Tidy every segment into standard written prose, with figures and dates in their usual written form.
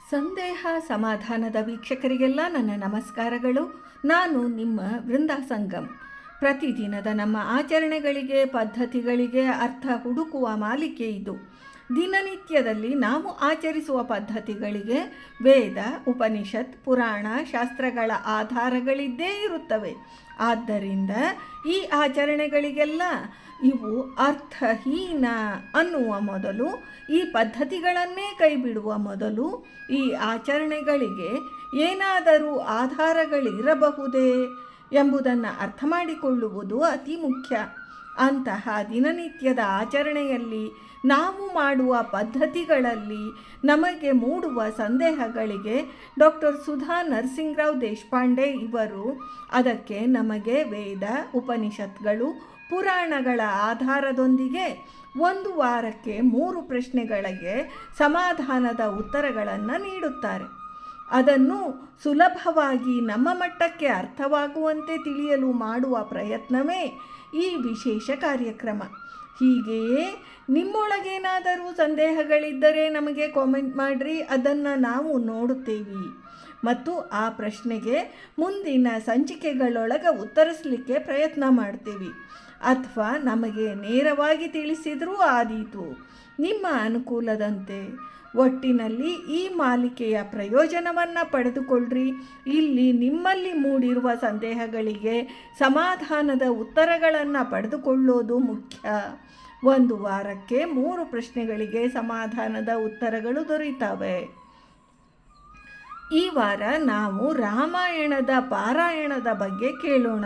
ಸಂದೇಹ ಸಮಾಧಾನದ ವೀಕ್ಷಕರಿಗೆಲ್ಲ ನನ್ನ ನಮಸ್ಕಾರಗಳು. ನಾನು ನಿಮ್ಮ ವೃಂದಾ ಸಂಗಮ್. ಪ್ರತಿದಿನದ ನಮ್ಮ ಆಚರಣೆಗಳಿಗೆ, ಪದ್ಧತಿಗಳಿಗೆ ಅರ್ಥ ಹುಡುಕುವ ಮಾಲಿಕೆ ಇದು. ದಿನನಿತ್ಯದಲ್ಲಿ ನಾವು ಆಚರಿಸುವ ಪದ್ಧತಿಗಳಿಗೆ ವೇದ, ಉಪನಿಷತ್, ಪುರಾಣ, ಶಾಸ್ತ್ರಗಳ ಆಧಾರಗಳಿದ್ದೇ ಇರುತ್ತವೆ. ಆದ್ದರಿಂದ ಈ ಆಚರಣೆಗಳಿಗೆಲ್ಲ ಇವು ಅರ್ಥಹೀನ ಅನ್ನುವ ಮೊದಲು, ಈ ಪದ್ಧತಿಗಳನ್ನೇ ಕೈಬಿಡುವ ಮೊದಲು ಈ ಆಚರಣೆಗಳಿಗೆ ಏನಾದರೂ ಆಧಾರಗಳಿರಬಹುದೇ ಎಂಬುದನ್ನು ಅರ್ಥ ಮಾಡಿಕೊಳ್ಳುವುದು ಅತಿ ಮುಖ್ಯ. ಅಂತಹ ದಿನನಿತ್ಯದ ಆಚರಣೆಯಲ್ಲಿ ನಾವು ಮಾಡುವ ಪದ್ಧತಿಗಳಲ್ಲಿ ನಮಗೆ ಮೂಡುವ ಸಂದೇಹಗಳಿಗೆ ಡಾಕ್ಟರ್ ಸುಧಾ ನರಸಿಂಗರಾವ್ ದೇಶಪಾಂಡೆ ಇವರು ಅದಕ್ಕೆ ನಮಗೆ ವೇದ, ಉಪನಿಷತ್ಗಳು, ಪುರಾಣಗಳ ಆಧಾರದೊಂದಿಗೆ 1 ವಾರಕ್ಕೆ 3 ಪ್ರಶ್ನೆಗಳಿಗೆ ಸಮಾಧಾನದ ಉತ್ತರಗಳನ್ನು ನೀಡುತ್ತಾರೆ. ಅದನ್ನು ಸುಲಭವಾಗಿ ನಮ್ಮ ಮಟ್ಟಕ್ಕೆ ಅರ್ಥವಾಗುವಂತೆ ತಿಳಿಯಲು ಮಾಡುವ ಪ್ರಯತ್ನವೇ ಈ ವಿಶೇಷ ಕಾರ್ಯಕ್ರಮ. ಹೀಗೆಯೇ ನಿಮ್ಮೊಳಗೇನಾದರೂ ಸಂದೇಹಗಳಿದ್ದರೆ ನಮಗೆ ಕಾಮೆಂಟ್ ಮಾಡಿರಿ, ಅದನ್ನು ನಾವು ನೋಡುತ್ತೇವೆ ಮತ್ತು ಆ ಪ್ರಶ್ನೆಗೆ ಮುಂದಿನ ಸಂಚಿಕೆಗಳೊಳಗೆ ಉತ್ತರಿಸಲಿಕ್ಕೆ ಪ್ರಯತ್ನ ಮಾಡ್ತೀವಿ. ಅಥವಾ ನಮಗೆ ನೇರವಾಗಿ ತಿಳಿಸಿದರೂ ಆದೀತು, ನಿಮ್ಮ ಅನುಕೂಲದಂತೆ. ಒಟ್ಟಿನಲ್ಲಿ ಈ ಮಾಲಿಕೆಯ ಪ್ರಯೋಜನವನ್ನು ಪಡೆದುಕೊಳ್ಳ್ರಿ. ಇಲ್ಲಿ ನಿಮ್ಮಲ್ಲಿ ಮೂಡಿರುವ ಸಂದೇಹಗಳಿಗೆ ಸಮಾಧಾನದ ಉತ್ತರಗಳನ್ನು ಪಡೆದುಕೊಳ್ಳೋದು ಮುಖ್ಯ. 1 ವಾರಕ್ಕೆ 3 ಪ್ರಶ್ನೆಗಳಿಗೆ ಸಮಾಧಾನದ ಉತ್ತರಗಳು ದೊರೆಯುತ್ತವೆ. ಈ ವಾರ ನಾವು ರಾಮಾಯಣದ ಪಾರಾಯಣದ ಬಗ್ಗೆ ಕೇಳೋಣ.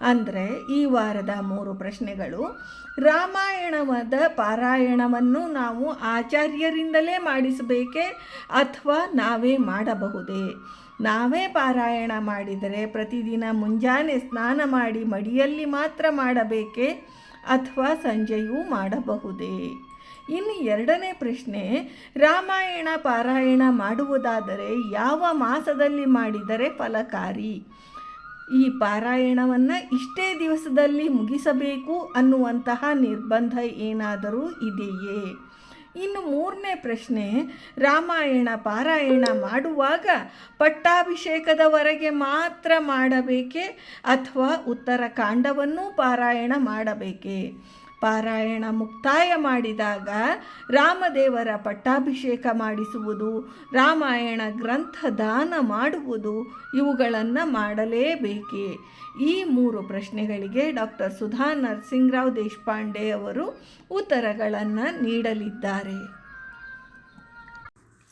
ಅಂದರೆ ಈ ವಾರದ 3 ಪ್ರಶ್ನೆಗಳು: ರಾಮಾಯಣದ ಪಾರಾಯಣವನ್ನು ನಾವು ಆಚಾರ್ಯರಿಂದಲೇ ಮಾಡಿಸಬೇಕೇ ಅಥವಾ ನಾವೇ ಮಾಡಬಹುದೇ? ನಾವೇ ಪಾರಾಯಣ ಮಾಡಿದರೆ ಪ್ರತಿದಿನ ಮುಂಜಾನೆ ಸ್ನಾನ ಮಾಡಿ ಮಡಿಯಲ್ಲಿ ಮಾತ್ರ ಮಾಡಬೇಕೇ ಅಥವಾ ಸಂಜೆಯೂ ಮಾಡಬಹುದೇ? ಇನ್ನು 2ನೇ ಪ್ರಶ್ನೆ: ರಾಮಾಯಣ ಪಾರಾಯಣ ಮಾಡುವುದಾದರೆ ಯಾವ ಮಾಸದಲ್ಲಿ ಮಾಡಿದರೆ ಫಲಕಾರಿ? ಈ ಪಾರಾಯಣವನ್ನು ಇಷ್ಟೇ ದಿವಸದಲ್ಲಿ ಮುಗಿಸಬೇಕು ಅನ್ನುವಂತಹ ನಿರ್ಬಂಧ ಏನಾದರೂ ಇದೆಯೇ? ಇನ್ನು 3ನೇ ಪ್ರಶ್ನೆ: ರಾಮಾಯಣ ಪಾರಾಯಣ ಮಾಡುವಾಗ ಪಟ್ಟಾಭಿಷೇಕದವರೆಗೆ ಮಾತ್ರ ಮಾಡಬೇಕೇ ಅಥವಾ ಉತ್ತರಕಾಂಡವನ್ನೂ ಪಾರಾಯಣ ಮಾಡಬೇಕೇ? ಪಾರಾಯಣ ಮುಕ್ತಾಯ ಮಾಡಿದಾಗ ರಾಮದೇವರ ಪಟ್ಟಾಭಿಷೇಕ ಮಾಡಿಸುವುದು, ರಾಮಾಯಣ ಗ್ರಂಥ ದಾನ ಮಾಡುವುದು ಇವುಗಳನ್ನು ಮಾಡಲೇಬೇಕೇ? ಈ 3 ಪ್ರಶ್ನೆಗಳಿಗೆ ಡಾಕ್ಟರ್ ಸುಧಾ ನರಸಿಂಗರಾವ್ ದೇಶಪಾಂಡೆ ಅವರು ಉತ್ತರಗಳನ್ನು ನೀಡಲಿದ್ದಾರೆ.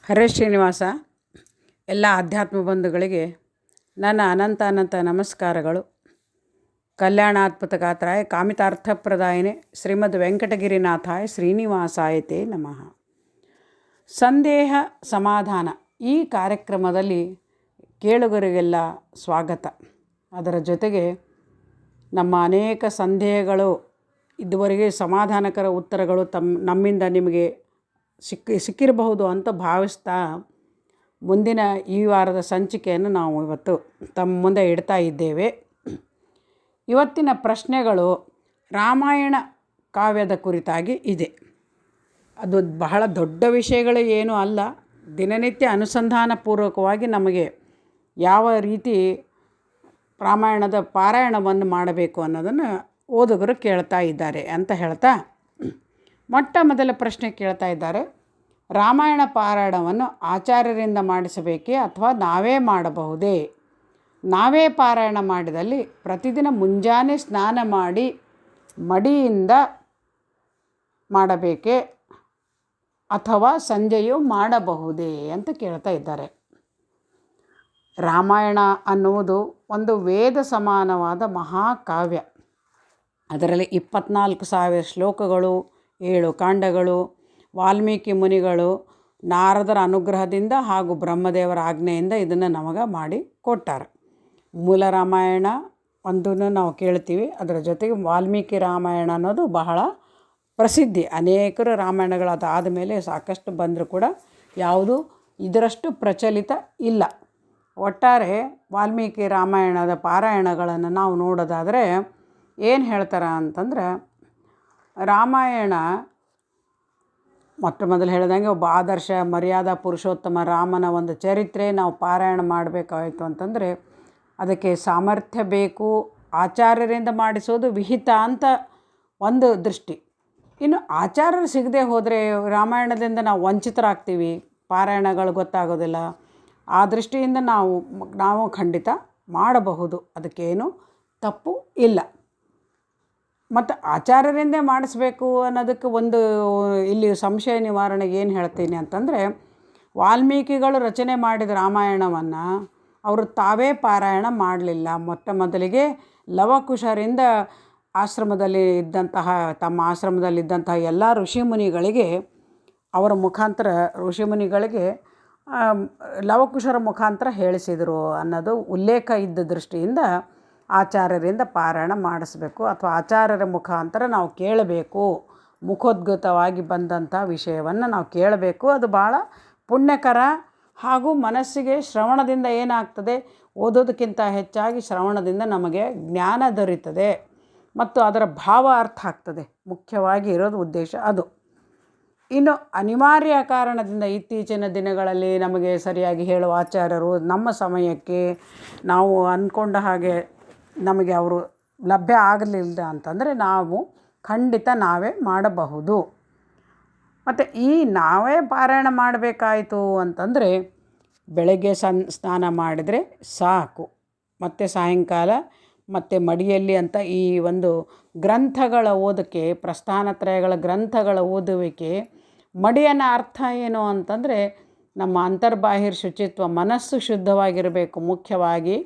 ಹರೇ ಶ್ರೀನಿವಾಸ. ಎಲ್ಲ ಆಧ್ಯಾತ್ಮ ಬಂಧುಗಳಿಗೆ ನನ್ನ ಅನಂತ ನಮಸ್ಕಾರಗಳು. ಕಲ್ಯಾಣಾತ್ಮತಗಾತ್ರಾಯ ಕಾಮಿತಾರ್ಥಪ್ರದಾಯಿನೇ ಶ್ರೀಮದ್ ವೆಂಕಟಗಿರಿನಾಥಾಯ ಶ್ರೀನಿವಾಸಾಯತೆ ನಮಃ. ಸಂದೇಹ ಸಮಾಧಾನ ಈ ಕಾರ್ಯಕ್ರಮದಲ್ಲಿ ಕೇಳುಗರಿಗೆಲ್ಲ ಸ್ವಾಗತ. ಅದರ ಜೊತೆಗೆ ನಮ್ಮ ಅನೇಕ ಸಂದೇಹಗಳು, ಇದುವರೆಗೆ ಸಮಾಧಾನಕರ ಉತ್ತರಗಳು ನಮ್ಮಿಂದ ನಿಮಗೆ ಸಿಕ್ಕಿರಬಹುದು ಅಂತ ಭಾವಿಸ್ತಾ ಮುಂದಿನ ಈ ವಾರದ ಸಂಚಿಕೆಯನ್ನು ನಾವು ಇವತ್ತು ತಮ್ಮ ಮುಂದೆ ಇಡ್ತಾ ಇದ್ದೇವೆ. ಇವತ್ತಿನ ಪ್ರಶ್ನೆಗಳು ರಾಮಾಯಣ ಕಾವ್ಯದ ಕುರಿತಾಗಿ ಇದೆ. ಅದು ಬಹಳ ದೊಡ್ಡ ವಿಷಯಗಳು ಏನೂ ಅಲ್ಲ. ದಿನನಿತ್ಯ ಅನುಸಂಧಾನಪೂರ್ವಕವಾಗಿ ನಮಗೆ ಯಾವ ರೀತಿ ರಾಮಾಯಣದ ಪಾರಾಯಣವನ್ನು ಮಾಡಬೇಕು ಅನ್ನೋದನ್ನು ಓದುಗರು ಕೇಳ್ತಾ ಇದ್ದಾರೆ ಅಂತ ಹೇಳ್ತಾ ಮೊಟ್ಟ ಮೊದಲ ಪ್ರಶ್ನೆ ಕೇಳ್ತಾ ಇದ್ದಾರೆ: ರಾಮಾಯಣ ಪಾರಾಯಣವನ್ನು ಆಚಾರ್ಯರಿಂದ ಮಾಡಿಸಬೇಕೇ ಅಥವಾ ನಾವೇ ಮಾಡಬಹುದೇ? ನಾವೇ ಪಾರಾಯಣ ಮಾಡಿದಲ್ಲಿ ಪ್ರತಿದಿನ ಮುಂಜಾನೆ ಸ್ನಾನ ಮಾಡಿ ಮಡಿಯಿಂದ ಮಾಡಬೇಕೇ ಅಥವಾ ಸಂಜೆಯೂ ಮಾಡಬಹುದೇ ಅಂತ ಕೇಳ್ತಾ ಇದ್ದಾರೆ. ರಾಮಾಯಣ ಅನ್ನುವುದು ಒಂದು ವೇದ ಸಮಾನವಾದ ಮಹಾಕಾವ್ಯ. ಅದರಲ್ಲಿ 24,000 ಶ್ಲೋಕಗಳು, 7 ಕಾಂಡಗಳು, ವಾಲ್ಮೀಕಿ ಮುನಿಗಳು ನಾರದರ ಅನುಗ್ರಹದಿಂದ ಹಾಗೂ ಬ್ರಹ್ಮದೇವರ ಆಜ್ಞೆಯಿಂದ ಇದನ್ನು ನಮಗೆ ಮಾಡಿ ಕೊಟ್ಟಾರೆ. ಮೂಲ ರಾಮಾಯಣ ಒಂದನ್ನು ನಾವು ಕೇಳ್ತೀವಿ, ಅದರ ಜೊತೆಗೆ ವಾಲ್ಮೀಕಿ ರಾಮಾಯಣ ಅನ್ನೋದು ಬಹಳ ಪ್ರಸಿದ್ಧಿ. ಅನೇಕರು ರಾಮಾಯಣಗಳಾದ ಮೇಲೆ ಸಾಕಷ್ಟು ಬಂದರೂ ಕೂಡ ಯಾವುದು ಇದರಷ್ಟು ಪ್ರಚಲಿತ ಇಲ್ಲ. ಒಟ್ಟಾರೆ ವಾಲ್ಮೀಕಿ ರಾಮಾಯಣದ ಪಾರಾಯಣಗಳನ್ನು ನಾವು ನೋಡೋದಾದರೆ ಏನು ಹೇಳ್ತಾರೆ ಅಂತಂದರೆ, ರಾಮಾಯಣ ಮೊಟ್ಟ ಮೊದಲು ಹೇಳಿದಂಗೆ ಒಬ್ಬ ಆದರ್ಶ ಮರ್ಯಾದಾ ಪುರುಷೋತ್ತಮ ರಾಮನ ಒಂದು ಚರಿತ್ರೆ ನಾವು ಪಾರಾಯಣ ಮಾಡಬೇಕಾಯಿತು ಅಂತಂದರೆ ಅದಕ್ಕೆ ಸಾಮರ್ಥ್ಯ ಬೇಕು, ಆಚಾರ್ಯರಿಂದ ಮಾಡಿಸೋದು ವಿಹಿತ ಅಂತ ಒಂದು ದೃಷ್ಟಿ. ಇನ್ನು ಆಚಾರ್ಯರು ಸಿಗದೆ ಹೋದರೆ ರಾಮಾಯಣದಿಂದ ನಾವು ವಂಚಿತರಾಗ್ತೀವಿ, ಪಾರಾಯಣಗಳು ಗೊತ್ತಾಗೋದಿಲ್ಲ. ಆ ದೃಷ್ಟಿಯಿಂದ ನಾವು ಖಂಡಿತ ಮಾಡಬಹುದು, ಅದಕ್ಕೇನು ತಪ್ಪು ಇಲ್ಲ. ಮತ್ತು ಆಚಾರ್ಯರಿಂದೇ ಮಾಡಿಸ್ಬೇಕು ಅನ್ನೋದಕ್ಕೆ ಒಂದು ಇಲ್ಲಿ ಸಂಶಯ ನಿವಾರಣೆಗೆ ಏನು ಹೇಳ್ತೀನಿ ಅಂತಂದರೆ, ವಾಲ್ಮೀಕಿಗಳು ರಚನೆ ಮಾಡಿದ ರಾಮಾಯಣವನ್ನು ಅವರು ತಾವೇ ಪಾರಾಯಣ ಮಾಡಲಿಲ್ಲ. ಮೊಟ್ಟ ಮೊದಲಿಗೆ ಲವಕುಶರಿಂದ ತಮ್ಮ ಆಶ್ರಮದಲ್ಲಿದ್ದಂತಹ ಎಲ್ಲ ಋಷಿಮುನಿಗಳಿಗೆ ಲವಕುಶರ ಮುಖಾಂತರ ಹೇಳಿಸಿದರು ಅನ್ನೋದು ಉಲ್ಲೇಖ ಇದ್ದ ದೃಷ್ಟಿಯಿಂದ ಆಚಾರ್ಯರಿಂದ ಪಾರಾಯಣ ಮಾಡಿಸ್ಬೇಕು, ಅಥವಾ ಆಚಾರ್ಯರ ಮುಖಾಂತರ ನಾವು ಕೇಳಬೇಕು. ಮುಖೋದ್ಗತವಾಗಿ ಬಂದಂಥ ವಿಷಯವನ್ನು ನಾವು ಕೇಳಬೇಕು. ಅದು ಭಾಳ ಪುಣ್ಯಕರ. ಹಾಗೂ ಮನಸ್ಸಿಗೆ ಶ್ರವಣದಿಂದ ಏನಾಗ್ತದೆ, ಓದೋದಕ್ಕಿಂತ ಹೆಚ್ಚಾಗಿ ಶ್ರವಣದಿಂದ ನಮಗೆ ಜ್ಞಾನ ದೊರೀತದೆ ಮತ್ತು ಅದರ ಭಾವ ಅರ್ಥ ಆಗ್ತದೆ. ಮುಖ್ಯವಾಗಿ ಇರೋದು ಉದ್ದೇಶ ಅದು. ಇನ್ನು ಅನಿವಾರ್ಯ ಕಾರಣದಿಂದ ಇತ್ತೀಚಿನ ದಿನಗಳಲ್ಲಿ ನಮಗೆ ಸರಿಯಾಗಿ ಹೇಳುವ ಆಚಾರ್ಯರು ನಮ್ಮ ಸಮಯಕ್ಕೆ ನಾವು ಅಂದ್ಕೊಂಡ ಹಾಗೆ ನಮಗೆ ಅವರು ಲಭ್ಯ ಆಗಲಿಲ್ಲ ಅಂತಂದರೆ ನಾವು ಖಂಡಿತ ನಾವೇ ಮಾಡಬಹುದು. ಮತ್ತು ಈ ನಾವೇ ಪಾರಾಯಣ ಮಾಡಬೇಕಾಯಿತು ಅಂತಂದರೆ ಬೆಳಗ್ಗೆ ಸ್ನಾನ ಮಾಡಿದರೆ ಸಾಕು. ಮತ್ತು ಸಾಯಂಕಾಲ ಮತ್ತು ಮಡಿಯಲ್ಲಿ ಅಂತ ಈ ಒಂದು ಗ್ರಂಥಗಳ ಓದಕ್ಕೆ, ಪ್ರಸ್ಥಾನತ್ರಯಗಳ ಗ್ರಂಥಗಳ ಓದುವಿಕೆ, ಮಡಿಯನ್ನು ಅರ್ಥ ಏನು ಅಂತಂದರೆ ನಮ್ಮ ಅಂತರ್ಬಾಹಿರ್ ಶುಚಿತ್ವ, ಮನಸ್ಸು ಶುದ್ಧವಾಗಿರಬೇಕು. ಮುಖ್ಯವಾಗಿ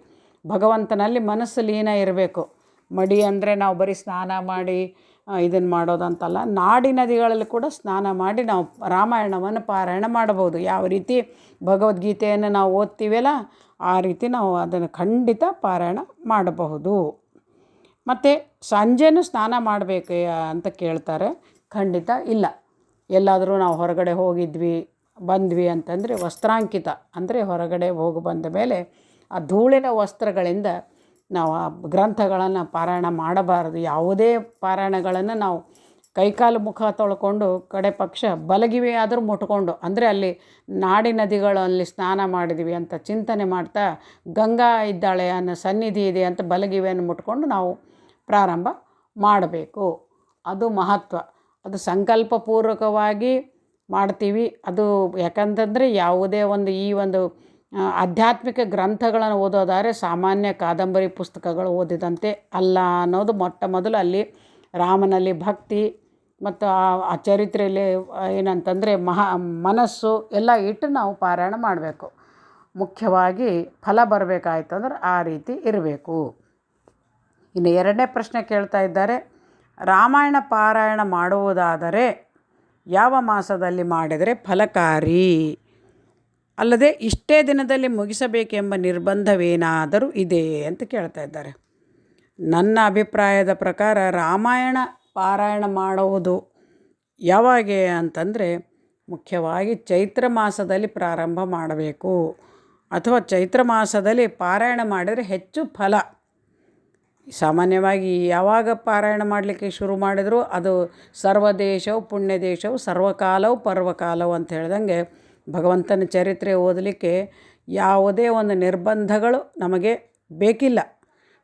ಭಗವಂತನಲ್ಲಿ ಮನಸ್ಸು ಲೀನ ಇರಬೇಕು. ಮಡಿ ಅಂದರೆ ನಾವು ಬರೀ ಸ್ನಾನ ಮಾಡಿ ಇದನ್ನು ಮಾಡೋದಂತಲ್ಲ, ನಾಡಿ ನದಿಗಳಲ್ಲಿ ಕೂಡ ಸ್ನಾನ ಮಾಡಿ ನಾವು ರಾಮಾಯಣವನ್ನು ಪಾರಾಯಣ ಮಾಡಬಹುದು. ಯಾವ ರೀತಿ ಭಗವದ್ಗೀತೆಯನ್ನು ನಾವು ಓದ್ತೀವಲ್ಲ ಆ ರೀತಿ ನಾವು ಅದನ್ನು ಖಂಡಿತ ಪಾರಾಯಣ ಮಾಡಬಹುದು. ಮತ್ತು ಸಂಜೆನೂ ಸ್ನಾನ ಮಾಡಬೇಕು ಅಂತ ಕೇಳ್ತಾರೆ. ಖಂಡಿತ ಇಲ್ಲ. ಎಲ್ಲಾದರೂ ನಾವು ಹೊರಗಡೆ ಬಂದ್ವಿ ಅಂತಂದರೆ ವಸ್ತ್ರಾಂಕಿತ ಅಂದರೆ ಹೊರಗಡೆ ಹೋಗಿ ಬಂದ ಮೇಲೆ ಆ ಧೂಳಿನ ವಸ್ತ್ರಗಳಿಂದ ನಾವು ಆ ಗ್ರಂಥಗಳನ್ನು ಪಾರಾಯಣ ಮಾಡಬಾರದು. ಯಾವುದೇ ಪಾರಾಯಣಗಳನ್ನು ನಾವು ಕೈಕಾಲು ಮುಖ ತೊಳ್ಕೊಂಡು ಕಡೆ ಪಕ್ಷ ಬಲಗಿವೆ ಆದರೂ ಮುಟ್ಕೊಂಡು, ಅಂದರೆ ಅಲ್ಲಿ ನಾಡಿ ನದಿಗಳಲ್ಲಿ ಸ್ನಾನ ಮಾಡಿದ್ವಿ ಅಂತ ಚಿಂತನೆ ಮಾಡ್ತಾ ಗಂಗಾ ಇದ್ದಾಳೆ ಅನ್ನೋ ಸನ್ನಿಧಿ ಇದೆ ಅಂತ ಬಲಗಿವೆಯನ್ನು ಮುಟ್ಕೊಂಡು ನಾವು ಪ್ರಾರಂಭ ಮಾಡಬೇಕು. ಅದು ಮಹತ್ವ. ಅದು ಸಂಕಲ್ಪಪೂರ್ವಕವಾಗಿ ಮಾಡ್ತೀವಿ. ಅದು ಯಾಕಂತಂದರೆ ಯಾವುದೇ ಈ ಒಂದು ಆಧ್ಯಾತ್ಮಿಕ ಗ್ರಂಥಗಳನ್ನು ಓದೋದಾದರೆ ಸಾಮಾನ್ಯ ಕಾದಂಬರಿ ಪುಸ್ತಕಗಳು ಓದಿದಂತೆ ಅಲ್ಲ ಅನ್ನೋದು ಮೊಟ್ಟ ಮೊದಲು ಅಲ್ಲಿ ರಾಮನಲ್ಲಿ ಭಕ್ತಿ ಮತ್ತು ಆ ಚರಿತ್ರೆಯಲ್ಲಿ ಏನಂತಂದರೆ ಮನಸ್ಸು ಎಲ್ಲ ಇಟ್ಟು ನಾವು ಪಾರಾಯಣ ಮಾಡಬೇಕು. ಮುಖ್ಯವಾಗಿ ಫಲ ಬರಬೇಕಾಯ್ತು ಅಂದ್ರೆ ಆ ರೀತಿ ಇರಬೇಕು. ಇನ್ನು ಎರಡನೇ ಪ್ರಶ್ನೆ ಕೇಳ್ತಾ ಇದ್ದಾರೆ, ರಾಮಾಯಣ ಪಾರಾಯಣ ಮಾಡುವುದಾದರೆ ಯಾವ ಮಾಸದಲ್ಲಿ ಮಾಡಿದರೆ ಫಲಕಾರಿ, ಅಲ್ಲದೆ ಇಷ್ಟೇ ದಿನದಲ್ಲಿ ಮುಗಿಸಬೇಕೆಂಬ ನಿರ್ಬಂಧವೇನಾದರೂ ಇದೆಯೇ ಅಂತ ಕೇಳ್ತಾ ಇದ್ದಾರೆ. ನನ್ನ ಅಭಿಪ್ರಾಯದ ಪ್ರಕಾರ ರಾಮಾಯಣ ಪಾರಾಯಣ ಮಾಡುವುದು ಯಾವಾಗ ಅಂತಂದರೆ ಮುಖ್ಯವಾಗಿ ಚೈತ್ರ ಮಾಸದಲ್ಲಿ ಪ್ರಾರಂಭ ಮಾಡಬೇಕು, ಅಥವಾ ಚೈತ್ರ ಮಾಸದಲ್ಲಿ ಪಾರಾಯಣ ಮಾಡಿದರೆ ಹೆಚ್ಚು ಫಲ. ಸಾಮಾನ್ಯವಾಗಿ ಯಾವಾಗ ಪಾರಾಯಣ ಮಾಡಲಿಕ್ಕೆ ಶುರು ಮಾಡಿದರೂ ಅದು ಸರ್ವದೇಶವು ಪುಣ್ಯದೇಶವು ಸರ್ವಕಾಲವು ಪರ್ವಕಾಲವು ಅಂತ ಹೇಳ್ದಂಗೆ ಭಗವಂತನ ಚರಿತ್ರೆ ಓದಲಿಕ್ಕೆ ಯಾವುದೇ ಒಂದು ನಿರ್ಬಂಧಗಳು ನಮಗೆ ಬೇಕಿಲ್ಲ.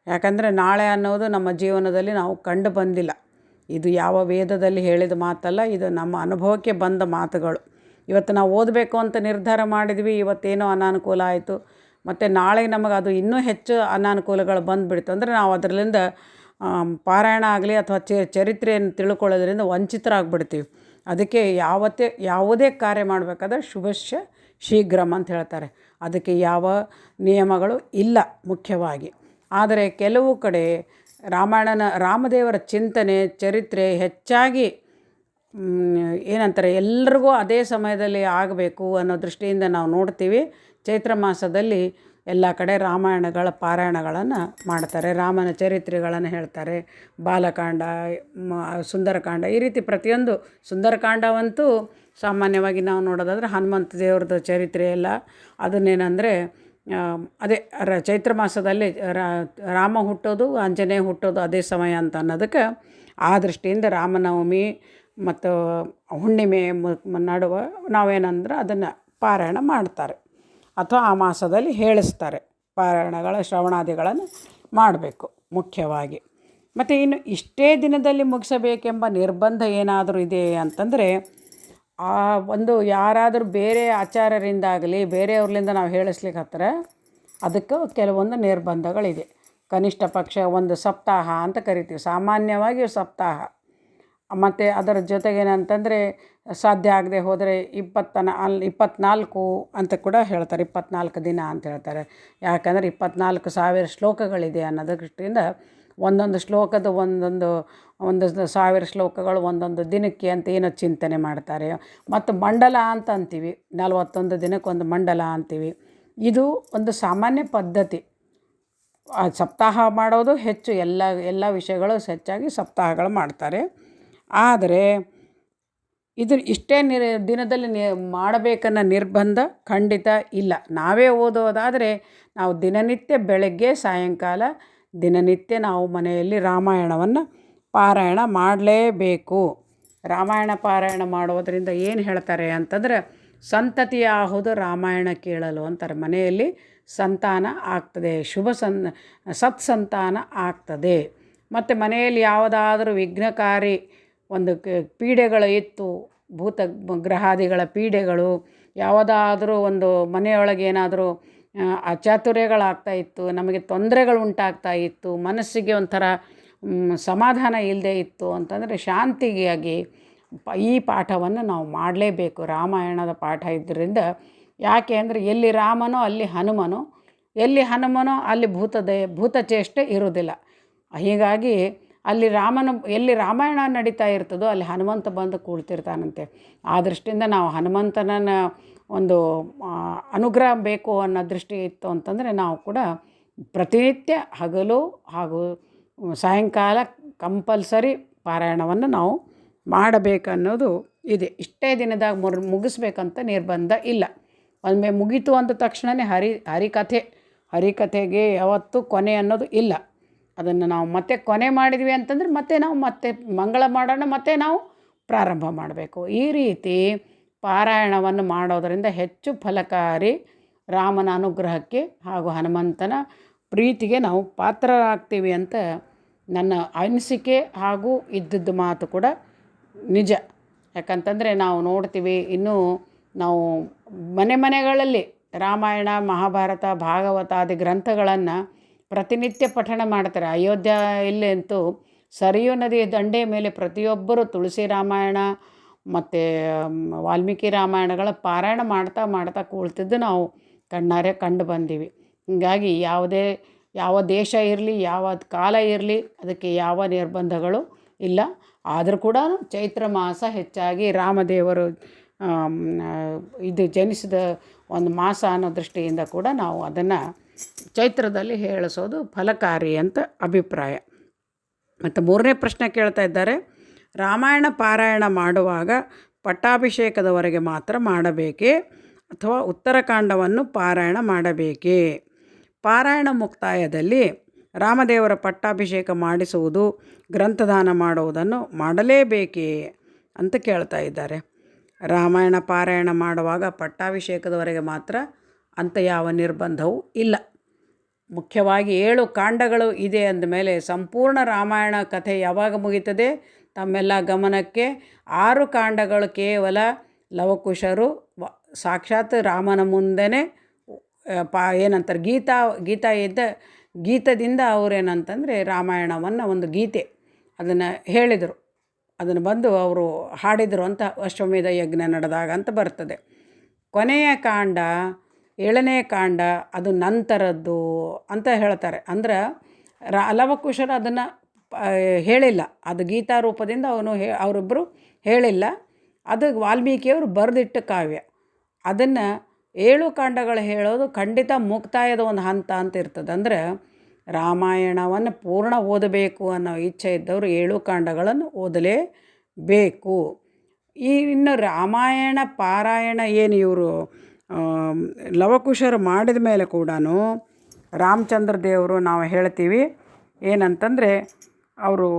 ಯಾಕಂದರೆ ನಾಳೆ ಅನ್ನೋದು ನಮ್ಮ ಜೀವನದಲ್ಲಿ ನಾವು ಕಂಡು ಬಂದಿಲ್ಲ. ಇದು ಯಾವ ವೇದದಲ್ಲಿ ಹೇಳಿದ ಮಾತಲ್ಲ, ಇದು ನಮ್ಮ ಅನುಭವಕ್ಕೆ ಬಂದ ಮಾತುಗಳು. ಇವತ್ತು ನಾವು ಓದಬೇಕು ಅಂತ ನಿರ್ಧಾರ ಮಾಡಿದ್ವಿ, ಇವತ್ತೇನೋ ಅನಾನುಕೂಲ ಆಯಿತು, ಮತ್ತು ನಾಳೆ ನಮಗೆ ಅದು ಇನ್ನೂ ಹೆಚ್ಚು ಅನಾನುಕೂಲಗಳು ಬಂದುಬಿಡ್ತು ಅಂದರೆ ನಾವು ಅದರಿಂದ ಪಾರಾಯಣ ಆಗಲಿ ಅಥವಾ ಚರಿತ್ರೆಯನ್ನು ತಿಳ್ಕೊಳ್ಳೋದ್ರಿಂದ ವಂಚಿತರಾಗ್ಬಿಡ್ತೀವಿ. ಅದಕ್ಕೆ ಯಾವುದೇ ಕಾರ್ಯ ಮಾಡಬೇಕಾದ್ರೆ ಶುಭಶ್ಯ ಶೀಘ್ರಂ ಅಂತ ಹೇಳ್ತಾರೆ. ಅದಕ್ಕೆ ಯಾವ ನಿಯಮಗಳು ಇಲ್ಲ ಮುಖ್ಯವಾಗಿ. ಆದರೆ ಕೆಲವು ಕಡೆ ರಾಮದೇವರ ಚಿಂತನೆ ಚರಿತ್ರೆ ಹೆಚ್ಚಾಗಿ ಏನಂತಾರೆ ಎಲ್ರಿಗೂ ಅದೇ ಸಮಯದಲ್ಲಿ ಆಗಬೇಕು ಅನ್ನೋ ದೃಷ್ಟಿಯಿಂದ ನಾವು ನೋಡ್ತೀವಿ. ಚೈತ್ರ ಮಾಸದಲ್ಲಿ ಎಲ್ಲ ಕಡೆ ರಾಮಾಯಣಗಳ ಪಾರಾಯಣಗಳನ್ನು ಮಾಡ್ತಾರೆ, ರಾಮನ ಚರಿತ್ರೆಗಳನ್ನು ಹೇಳ್ತಾರೆ. ಬಾಲಕಾಂಡ, ಸುಂದರಕಾಂಡ, ಈ ರೀತಿ ಪ್ರತಿಯೊಂದು, ಸುಂದರಕಾಂಡವಂತೂ ಸಾಮಾನ್ಯವಾಗಿ ನಾವು ನೋಡೋದಾದರೆ ಹನುಮಂತ ದೇವ್ರದ್ದು ಚರಿತ್ರೆ ಎಲ್ಲ ಅದನ್ನೇನೆಂದರೆ ಅದೇ ಚೈತ್ರ ಮಾಸದಲ್ಲಿ ರಾಮ ಹುಟ್ಟೋದು ಆಂಜನೇಯ ಹುಟ್ಟೋದು ಅದೇ ಸಮಯ ಅಂತ ಅನ್ನೋದಕ್ಕೆ ಆ ದೃಷ್ಟಿಯಿಂದ ರಾಮನವಮಿ ಮತ್ತು ಹುಣ್ಣಿಮೆ ನಡುವೆ ನಾವೇನಂದ್ರೆ ಅದನ್ನು ಪಾರಾಯಣ ಮಾಡ್ತಾರೆ ಅಥವಾ ಆ ಮಾಸದಲ್ಲಿ ಹೇಳಿಸ್ತಾರೆ. ಪಾರಾಯಣಗಳ ಶ್ರವಣಾದಿಗಳನ್ನು ಮಾಡಬೇಕು ಮುಖ್ಯವಾಗಿ. ಮತ್ತು ಇನ್ನು ಇಷ್ಟೇ ದಿನದಲ್ಲಿ ಮುಗಿಸಬೇಕೆಂಬ ನಿರ್ಬಂಧ ಏನಾದರೂ ಇದೆ ಅಂತಂದರೆ, ಆ ಒಂದು ಯಾರಾದರೂ ಬೇರೆ ಆಚಾರ್ಯರಿಂದಾಗಲಿ ಬೇರೆಯವ್ರಲಿಂದ ನಾವು ಹೇಳಿಸ್ಲಿಕ್ಕೆ ಹತ್ತಿರ ಅದಕ್ಕೆ ಕೆಲವೊಂದು ನಿರ್ಬಂಧಗಳಿದೆ. ಕನಿಷ್ಠ ಪಕ್ಷ ಒಂದು ಸಪ್ತಾಹ ಅಂತ ಕರಿತೀವಿ, ಸಾಮಾನ್ಯವಾಗಿ ಸಪ್ತಾಹ. ಮತ್ತು ಅದರ ಜೊತೆಗೇನಂತಂದರೆ ಸಾಧ್ಯ ಆಗದೆ ಹೋದರೆ 24 ಅಂತ ಕೂಡ ಹೇಳ್ತಾರೆ, 24 ದಿನ ಅಂತ ಹೇಳ್ತಾರೆ. ಯಾಕಂದರೆ 24,000 ಶ್ಲೋಕಗಳಿದೆ ಅನ್ನೋದ್ರ ದೃಷ್ಟಿಯಿಂದ ಒಂದೊಂದು ಶ್ಲೋಕದ ಒಂದು 1,000 ಶ್ಲೋಕಗಳು ಒಂದೊಂದು ದಿನಕ್ಕೆ ಅಂತ ಏನೋ ಚಿಂತನೆ ಮಾಡ್ತಾರೆ. ಮತ್ತು ಮಂಡಲ ಅಂತ ಅಂತೀವಿ, 41 ದಿನಕ್ಕೆ ಒಂದು ಮಂಡಲ ಅಂತೀವಿ. ಇದು ಒಂದು ಸಾಮಾನ್ಯ ಪದ್ಧತಿ. ಸಪ್ತಾಹ ಮಾಡೋದು ಹೆಚ್ಚು, ಎಲ್ಲ ವಿಷಯಗಳು ಹೆಚ್ಚಾಗಿ ಸಪ್ತಾಹಗಳು ಮಾಡ್ತಾರೆ. ಆದರೆ ಇದು ಇಷ್ಟೇ ದಿನದಲ್ಲಿ ಮಾಡಬೇಕನ್ನೋ ನಿರ್ಬಂಧ ಖಂಡಿತ ಇಲ್ಲ. ನಾವೇ ಓದೋದಾದರೆ ನಾವು ದಿನನಿತ್ಯ ಬೆಳಗ್ಗೆ ಸಾಯಂಕಾಲ ದಿನನಿತ್ಯ ನಾವು ಮನೆಯಲ್ಲಿ ರಾಮಾಯಣವನ್ನು ಪಾರಾಯಣ ಮಾಡಲೇಬೇಕು. ರಾಮಾಯಣ ಪಾರಾಯಣ ಮಾಡೋದರಿಂದ ಏನು ಹೇಳ್ತಾರೆ ಅಂತಂದರೆ, ಸಂತತಿಯಾಹುದು ರಾಮಾಯಣ ಕೇಳಲು ಅಂತಾರೆ. ಮನೆಯಲ್ಲಿ ಸಂತಾನ ಆಗ್ತದೆ, ಸತ್ಸಂತಾನ ಆಗ್ತದೆ. ಮತ್ತು ಮನೆಯಲ್ಲಿ ಯಾವುದಾದರೂ ವಿಘ್ನಕಾರಿ ಒಂದು ಪೀಡೆಗಳು ಇತ್ತು, ಭೂತ ಗ್ರಹಾದಿಗಳ ಪೀಡೆಗಳು, ಯಾವುದಾದ್ರೂ ಒಂದು ಮನೆಯೊಳಗೆ ಏನಾದರೂ ಅಚಾತುರ್ಯಗಳಾಗ್ತಾ ಇತ್ತು, ನಮಗೆ ತೊಂದರೆಗಳು ಉಂಟಾಗ್ತಾ ಇತ್ತು, ಮನಸ್ಸಿಗೆ ಒಂಥರ ಸಮಾಧಾನ ಇಲ್ಲದೆ ಇತ್ತು ಅಂತಂದರೆ ಶಾಂತಿಗಾಗಿ ಈ ಪಾಠವನ್ನು ನಾವು ಮಾಡಲೇಬೇಕು. ರಾಮಾಯಣದ ಪಾಠ ಇದ್ದರಿಂದ. ಯಾಕೆ ಅಂದರೆ ಎಲ್ಲಿ ರಾಮನೋ ಅಲ್ಲಿ ಹನುಮನೋ, ಎಲ್ಲಿ ಹನುಮನೋ ಅಲ್ಲಿ ಭೂತಚೇಷ್ಟೆ ಇರೋದಿಲ್ಲ. ಹೀಗಾಗಿ ಎಲ್ಲಿ ರಾಮಾಯಣ ನಡೀತಾ ಇರ್ತದೋ ಅಲ್ಲಿ ಹನುಮಂತ ಬಂದು ಕೂಡ್ತಿರ್ತಾನಂತೆ. ಆ ದೃಷ್ಟಿಯಿಂದ ನಾವು ಹನುಮಂತನ ಒಂದು ಅನುಗ್ರಹ ಬೇಕು ಅನ್ನೋ ದೃಷ್ಟಿ ಇತ್ತು ಅಂತಂದರೆ ನಾವು ಕೂಡ ಪ್ರತಿನಿತ್ಯ ಹಗಲು ಹಾಗೂ ಸಾಯಂಕಾಲ ಕಂಪಲ್ಸರಿ ಪಾರಾಯಣವನ್ನು ನಾವು ಮಾಡಬೇಕನ್ನೋದು ಇದೆ. ಇಷ್ಟೇ ದಿನದಾಗ ಮುಗಿಸ್ಬೇಕಂತ ನಿರ್ಬಂಧ ಇಲ್ಲ. ಒಮ್ಮೆ ಮುಗೀತು ಅಂದ ತಕ್ಷಣವೇ ಹರಿಕಥೆಗೆ ಯಾವತ್ತೂ ಕೊನೆ ಅನ್ನೋದು ಇಲ್ಲ. ಅದನ್ನು ನಾವು ಮತ್ತೆ ಕೊನೆ ಮಾಡಿದ್ವಿ ಅಂತಂದರೆ ಮತ್ತೆ ಮಂಗಳ ಮಾಡೋಣ, ಮತ್ತೆ ನಾವು ಪ್ರಾರಂಭ ಮಾಡಬೇಕು. ಈ ರೀತಿ ಪಾರಾಯಣವನ್ನು ಮಾಡೋದರಿಂದ ಹೆಚ್ಚು ಫಲಕಾರಿ, ರಾಮನ ಅನುಗ್ರಹಕ್ಕೆ ಹಾಗೂ ಹನುಮಂತನ ಪ್ರೀತಿಗೆ ನಾವು ಪಾತ್ರರಾಗ್ತೀವಿ ಅಂತ ನನ್ನ ಅನಿಸಿಕೆ ಹಾಗೂ ಇದ್ದದ್ದು ಮಾತು ಕೂಡ ನಿಜ. ಯಾಕಂತಂದರೆ ನಾವು ನೋಡ್ತೀವಿ, ಇನ್ನೂ ನಾವು ಮನೆಗಳಲ್ಲಿ ರಾಮಾಯಣ, ಮಹಾಭಾರತ, ಭಾಗವತಾದಿ ಗ್ರಂಥಗಳನ್ನು ಪ್ರತಿನಿತ್ಯ ಪಠಣ ಮಾಡ್ತಾರೆ. ಅಯೋಧ್ಯೆಯಲ್ಲಿ ಅಂತೂ ಸರಿಯೂ ನದಿಯ ದಂಡೆಯ ಮೇಲೆ ಪ್ರತಿಯೊಬ್ಬರು ತುಳಸಿ ರಾಮಾಯಣ ಮತ್ತು ವಾಲ್ಮೀಕಿ ರಾಮಾಯಣಗಳ ಪಾರಾಯಣ ಮಾಡ್ತಾ ಕೂಳ್ತಿದ್ದು ನಾವು ಕಣ್ಣಾರೆ ಕಂಡು ಬಂದೀವಿ. ಹೀಗಾಗಿ ಯಾವ ದೇಶ ಇರಲಿ, ಯಾವ ಕಾಲ ಇರಲಿ, ಅದಕ್ಕೆ ಯಾವ ನಿರ್ಬಂಧಗಳು ಇಲ್ಲ. ಆದರೂ ಕೂಡ ಚೈತ್ರ ಮಾಸ ಹೆಚ್ಚಾಗಿ ರಾಮದೇವರು ಜನಿಸಿದ ಒಂದು ಮಾಸ ಅನ್ನೋ ದೃಷ್ಟಿಯಿಂದ ಕೂಡ ನಾವು ಅದನ್ನು ಚೈತ್ರದಲ್ಲಿ ಹೇಳಿಸೋದು ಫಲಕಾರಿ ಅಂತ ಅಭಿಪ್ರಾಯ. ಮತ್ತು 3ನೇ ಪ್ರಶ್ನೆ ಕೇಳ್ತಾ ಇದ್ದಾರೆ, ರಾಮಾಯಣ ಪಾರಾಯಣ ಮಾಡುವಾಗ ಪಟ್ಟಾಭಿಷೇಕದವರೆಗೆ ಮಾತ್ರ ಮಾಡಬೇಕೇ ಅಥವಾ ಉತ್ತರಕಾಂಡವನ್ನು ಪಾರಾಯಣ ಮಾಡಬೇಕೇ? ಪಾರಾಯಣ ಮುಕ್ತಾಯದಲ್ಲಿ ರಾಮದೇವರ ಪಟ್ಟಾಭಿಷೇಕ ಮಾಡಿಸುವುದು, ಗ್ರಂಥದಾನ ಮಾಡುವುದನ್ನು ಮಾಡಲೇಬೇಕೇ ಅಂತ ಕೇಳ್ತಾ ಇದ್ದಾರೆ. ರಾಮಾಯಣ ಪಾರಾಯಣ ಮಾಡುವಾಗ ಪಟ್ಟಾಭಿಷೇಕದವರೆಗೆ ಮಾತ್ರ ಅಂತ ಯಾವ ನಿರ್ಬಂಧವೂ ಇಲ್ಲ. ಮುಖ್ಯವಾಗಿ 7 ಕಾಂಡಗಳು ಇದೆ ಅಂದಮೇಲೆ ಸಂಪೂರ್ಣ ರಾಮಾಯಣ ಕಥೆ ಯಾವಾಗ ಮುಗೀತದೆ ತಮ್ಮೆಲ್ಲ ಗಮನಕ್ಕೆ 6 ಕಾಂಡಗಳು ಕೇವಲ ಲವಕುಶರು ಸಾಕ್ಷಾತ್ ರಾಮನ ಮುಂದೆನೇ ಏನಂತಾರೆ ಗೀತದಿಂದ ಅವರೇನಂತಂದರೆ ರಾಮಾಯಣವನ್ನು ಒಂದು ಗೀತೆ ಅದನ್ನು ಹೇಳಿದರು, ಅದನ್ನು ಬಂದು ಅವರು ಹಾಡಿದರು ಅಂತ ಅಶ್ವಮೇಧ ಯಜ್ಞ ನಡೆದಾಗ ಅಂತ ಬರ್ತದೆ. ಕೊನೆಯ ಕಾಂಡ 7ನೇ ಕಾಂಡ ಅದು ನಂತರದ್ದು ಅಂತ ಹೇಳ್ತಾರೆ. ಅಂದ್ರೆ ಲವಕುಶರು ಅದನ್ನು ಹೇಳಿಲ್ಲ, ಅದು ಗೀತಾ ರೂಪದಿಂದ ಅವರಿಬ್ಬರು ಹೇಳಿಲ್ಲ, ಅದು ವಾಲ್ಮೀಕಿಯವರು ಬರೆದಿಟ್ಟ ಕಾವ್ಯ. ಅದನ್ನು 7 ಕಾಂಡಗಳು ಹೇಳೋದು ಖಂಡಿತ ಮುಕ್ತಾಯದ ಒಂದು ಹಂತ ಅಂತ ಇರ್ತದೆ. ಅಂದರೆ ರಾಮಾಯಣವನ್ನು ಪೂರ್ಣ ಓದಬೇಕು ಅನ್ನೋ ಇಚ್ಛೆ ಇದ್ದವರು 7 ಕಾಂಡಗಳನ್ನು ಓದಲೇಬೇಕು. ಇನ್ನು ರಾಮಾಯಣ ಪಾರಾಯಣ ಏನು ಇವರು ಲವಕುಶರು ಮಾಡಿದ ಮೇಲೆ ಕೂಡ ರಾಮಚಂದ್ರ ದೇವರು ನಾವು ಹೇಳ್ತೀವಿ ಏನಂತಂದರೆ ಅವರು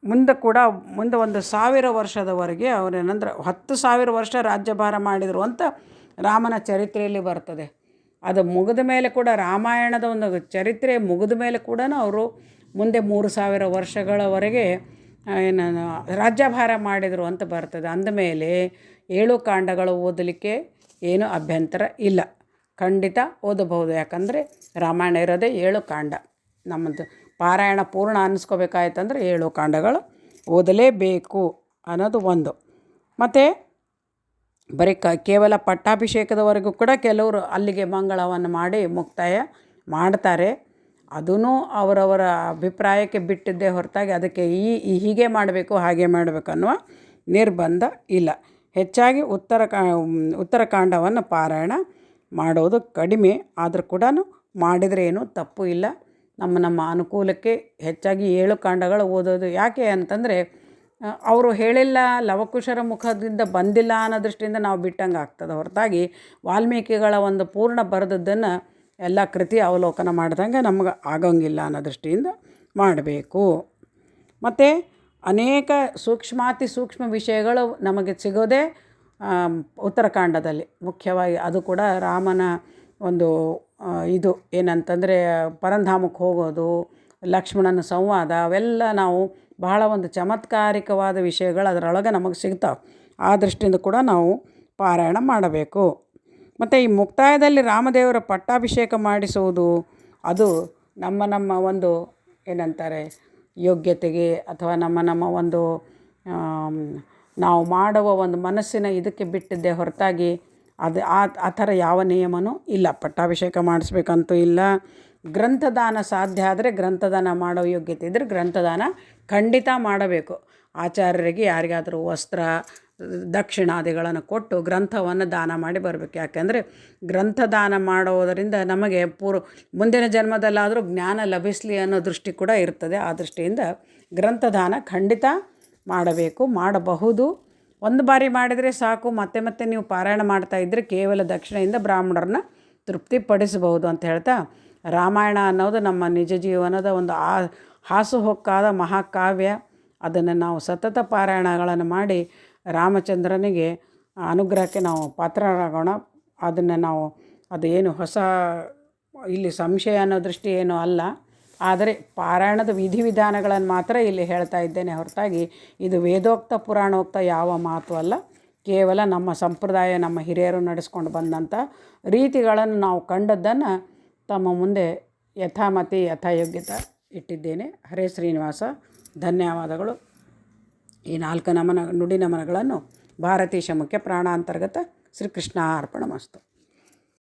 ಮುಂದೆ 1,000 ವರ್ಷದವರೆಗೆ ಅವರೇನಂದ್ರೆ 10,000 ವರ್ಷ ರಾಜ್ಯಭಾರ ಮಾಡಿದರು ಅಂತ ರಾಮನ ಚರಿತ್ರೆಯಲ್ಲಿ ಬರ್ತದೆ. ಅದು ಮುಗಿದ ಮೇಲೆ ಕೂಡ ರಾಮಾಯಣದ ಒಂದು ಚರಿತ್ರೆ ಮುಗಿದ ಮೇಲೆ ಕೂಡ ಅವರು ಮುಂದೆ 3,000 ವರ್ಷಗಳವರೆಗೆ ರಾಜ್ಯಭಾರ ಮಾಡಿದರು ಅಂತ ಬರ್ತದೆ. ಅಂದಮೇಲೆ 7 ಕಾಂಡಗಳು ಓದಲಿಕ್ಕೆ ಏನು ಅಭ್ಯಂತರ ಇಲ್ಲ, ಖಂಡಿತ ಓದಬಹುದು. ಯಾಕಂದರೆ ರಾಮಾಯಣ ಇರೋದೇ 7 ಕಾಂಡ. ನಮ್ಮದು ಪಾರಾಯಣ ಪೂರ್ಣ ಅನ್ನಿಸ್ಕೋಬೇಕಾಯ್ತಂದ್ರೆ 7 ಕಾಂಡಗಳು ಓದಲೇಬೇಕು ಅನ್ನೋದು ಒಂದು. ಮತ್ತು ಬರೀ ಕೇವಲ ಪಟ್ಟಾಭಿಷೇಕದವರೆಗೂ ಕೂಡ ಕೆಲವರು ಅಲ್ಲಿಗೆ ಮಂಗಳವನ್ನು ಮಾಡಿ ಮುಕ್ತಾಯ ಮಾಡ್ತಾರೆ. ಅದೂ ಅವರವರ ಅಭಿಪ್ರಾಯಕ್ಕೆ ಬಿಟ್ಟಿದ್ದೇ ಹೊರತಾಗಿ ಅದಕ್ಕೆ ಹೀಗೆ ಮಾಡಬೇಕು ಹಾಗೆ ಮಾಡಬೇಕು ಅನ್ನುವ ನಿರ್ಬಂಧ ಇಲ್ಲ. ಹೆಚ್ಚಾಗಿ ಉತ್ತರಕಾಂಡವನ್ನು ಪಾರಾಯಣ ಮಾಡೋದು ಕಡಿಮೆ, ಆದರೂ ಕೂಡ ಮಾಡಿದರೆ ಏನೂ ತಪ್ಪು ಇಲ್ಲ. ನಮ್ಮ ಅನುಕೂಲಕ್ಕೆ ಹೆಚ್ಚಾಗಿ 7 ಕಾಂಡಗಳು ಓದೋದು. ಯಾಕೆ ಅಂತಂದರೆ ಅವರು ಹೇಳಿಲ್ಲ, ಲವಕುಶರ ಮುಖದಿಂದ ಬಂದಿಲ್ಲ ಅನ್ನೋ ದೃಷ್ಟಿಯಿಂದ ನಾವು ಬಿಟ್ಟಂಗೆ ಆಗ್ತದೆ ಹೊರತಾಗಿ ವಾಲ್ಮೀಕಿಗಳ ಒಂದು ಪೂರ್ಣ ಬರೆದದ್ದನ್ನು ಎಲ್ಲ ಕೃತಿ ಅವಲೋಕನ ಮಾಡ್ದಂಗೆ ನಮ್ಗೆ ಆಗೋಂಗಿಲ್ಲ ಅನ್ನೋ ದೃಷ್ಟಿಯಿಂದ ಮಾಡಬೇಕು. ಮತ್ತು ಅನೇಕ ಸೂಕ್ಷ್ಮಾತಿ ಸೂಕ್ಷ್ಮ ವಿಷಯಗಳು ನಮಗೆ ಸಿಗೋದೇ ಉತ್ತರಕಾಂಡದಲ್ಲಿ ಮುಖ್ಯವಾಗಿ. ಅದು ಕೂಡ ರಾಮನ ಒಂದು ಇದು ಏನಂತಂದರೆ ಪರಂಧಾಮಕ್ಕೆ ಹೋಗೋದು, ಲಕ್ಷ್ಮಣನ ಸಂವಾದ, ಅವೆಲ್ಲ ನಾವು ಬಹಳ ಒಂದು ಚಮತ್ಕಾರಿಕವಾದ ವಿಷಯಗಳು ಅದರೊಳಗೆ ನಮಗೆ ಸಿಗ್ತಾವೆ. ಆ ದೃಷ್ಟಿಯಿಂದ ಕೂಡ ನಾವು ಪಾರಾಯಣ ಮಾಡಬೇಕು. ಮತ್ತು ಈ ಮುಕ್ತಾಯದಲ್ಲಿ ರಾಮದೇವರ ಪಟ್ಟಾಭಿಷೇಕ ಮಾಡಿಸುವುದು ಅದು ನಮ್ಮ ಒಂದು ಏನಂತಾರೆ ಯೋಗ್ಯತೆಗೆ ಅಥವಾ ನಮ್ಮ ಒಂದು ನಾವು ಮಾಡುವ ಒಂದು ಮನಸ್ಸಿನ ಇದಕ್ಕೆ ಬಿಟ್ಟಿದ್ದೇ ಹೊರತಾಗಿ ಅದು ಆ ಥರ ಯಾವ ನಿಯಮನೂ ಇಲ್ಲ. ಪಟ್ಟಾಭಿಷೇಕ ಮಾಡಿಸ್ಬೇಕಂತೂ ಇಲ್ಲ. ಗ್ರಂಥದಾನ ಸಾಧ್ಯ ಆದರೆ ಗ್ರಂಥದಾನ ಮಾಡೋ ಯೋಗ್ಯತೆ ಇದ್ದರೆ ಗ್ರಂಥದಾನ ಖಂಡಿತ ಮಾಡಬೇಕು. ಆಚಾರ್ಯರಿಗೆ ಯಾರಿಗಾದರೂ ವಸ್ತ್ರ ದಕ್ಷಿಣಾದಿಗಳನ್ನು ಕೊಟ್ಟು ಗ್ರಂಥವನ್ನು ದಾನ ಮಾಡಿ ಬರಬೇಕು. ಯಾಕೆಂದರೆ ಗ್ರಂಥದಾನ ಮಾಡೋದರಿಂದ ನಮಗೆ ಮುಂದಿನ ಜನ್ಮದಲ್ಲಾದರೂ ಜ್ಞಾನ ಲಭಿಸಲಿ ಅನ್ನೋ ದೃಷ್ಟಿ ಕೂಡ ಇರ್ತದೆ. ಆ ದೃಷ್ಟಿಯಿಂದ ಗ್ರಂಥದಾನ ಖಂಡಿತ ಮಾಡಬೇಕು, ಮಾಡಬಹುದು. ಒಂದು ಬಾರಿ ಮಾಡಿದರೆ ಸಾಕು. ಮತ್ತೆ ಮತ್ತೆ ನೀವು ಪಾರಾಯಣ ಮಾಡ್ತಾಯಿದ್ರೆ ಕೇವಲ ದಕ್ಷಿಣೆಯಿಂದ ಬ್ರಾಹ್ಮಣರನ್ನ ತೃಪ್ತಿಪಡಿಸಬಹುದು ಅಂತ ಹೇಳ್ತಾ, ರಾಮಾಯಣ ಅನ್ನೋದು ನಮ್ಮ ನಿಜ ಜೀವನದ ಒಂದು ಹಾಸುಹೊಕ್ಕಾದ ಮಹಾಕಾವ್ಯ. ಅದನ್ನು ನಾವು ಸತತ ಪಾರಾಯಣಗಳನ್ನು ಮಾಡಿ ರಾಮಚಂದ್ರನಿಗೆ ಅನುಗ್ರಹಕ್ಕೆ ನಾವು ಪಾತ್ರರಾಗೋಣ. ಅದನ್ನು ನಾವು ಅದು ಏನು ಹೊಸ ಇಲ್ಲಿ ಸಂಶಯ ಅನ್ನೋ ದೃಷ್ಟಿ ಏನೂ ಅಲ್ಲ, ಆದರೆ ಪಾರಾಯಣದ ವಿಧಿವಿಧಾನಗಳನ್ನು ಮಾತ್ರ ಇಲ್ಲಿ ಹೇಳ್ತಾ ಇದ್ದೇನೆ ಹೊರತಾಗಿ ಇದು ವೇದೋಕ್ತ ಪುರಾಣೋಕ್ತ ಯಾವ ಮಾತು ಅಲ್ಲ. ಕೇವಲ ನಮ್ಮ ಸಂಪ್ರದಾಯ, ನಮ್ಮ ಹಿರಿಯರು ನಡೆಸ್ಕೊಂಡು ಬಂದಂಥ ರೀತಿಗಳನ್ನು ನಾವು ಕಂಡದ್ದನ್ನು ತಮ್ಮ ಮುಂದೆ ಯಥಾಮತಿ ಯಥಾಯೋಗ್ಯತೆ ಇಟ್ಟಿದ್ದೇನೆ. ಹರೇ ಶ್ರೀನಿವಾಸ, ಧನ್ಯವಾದಗಳು. ಈ 4 ನುಡಿ ನಮನಗಳನ್ನು ಭಾರತೀಶ ಮುಖ್ಯ ಪ್ರಾಣಾಂತರ್ಗತ ಶ್ರೀಕೃಷ್ಣ ಅರ್ಪಣಮಸ್ತು.